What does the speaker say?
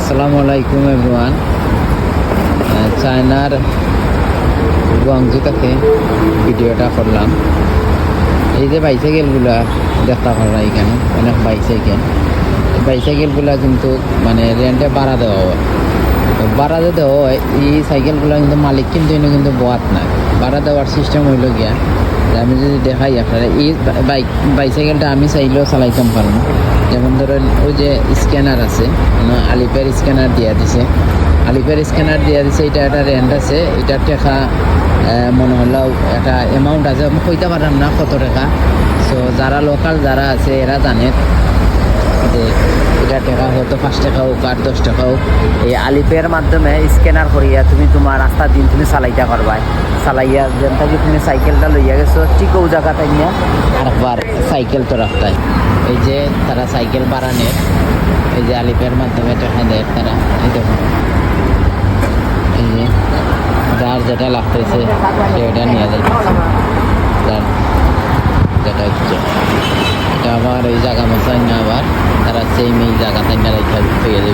আসসালামু আলাইকুম এভরিওয়ান। চায়নার গুয়াংজু থেকে ভিডিওটা করলাম। এই যে বাইসাইকেলগুলা দেখা করা এখানে অনেক বাইসাইকেলগুলা কিন্তু মানে রেন্টে ভাড়া দেওয়া হয়। ভাড়া যে দেওয়া হয় এই সাইকেলগুলো কিন্তু মালিক কিন্তু এনে কিন্তু বোয়াত নাই। ভাড়া দেওয়ার সিস্টেম হইল গিয়া আমি যদি দেখাই আপনারা এই বাইসাইকেলটা আমি চাইলেও চালাইতাম পারবো। যেমন ধরেন ওই যে স্ক্যানার আছে, আলিপের স্ক্যানার দিয়া দিছে, এটা একটা রেন্ট আছে। এটার টাকা মনে হলেও একটা অ্যামাউন্ট আছে, আমি কইতে পারলাম না কত টাকা। সো যারা লোকাল যারা আছে এরা জানে যে এটা টাকা হয়তো 5 টাকা হোক আর 10 টাকা হোক, এই আলিপের মাধ্যমে স্ক্যানার করিয়া তুমি তোমার রাস্তার দিন তুমি চালাইতে পারবা। চালাইয়া যেন থাকি তুমি সাইকেলটা লইয়া গেছো ঠিক ও জায়গাটা নিয়ে আরেকবার সাইকেল তো রাস্তায়। এই যে তারা সাইকেল বাড়ানের এই যে আলিপের মাধ্যমে টাকা দেয় তারা। এই দেখুন এই যে যার যেটা লাগতেছে সেটা নিয়ে যাইতেছে, যার যেটা হচ্ছে এটা আবার এই জায়গা মশাই না, আবার তারা সেম এই জায়গাতে রেখে পেয়ে যাবে।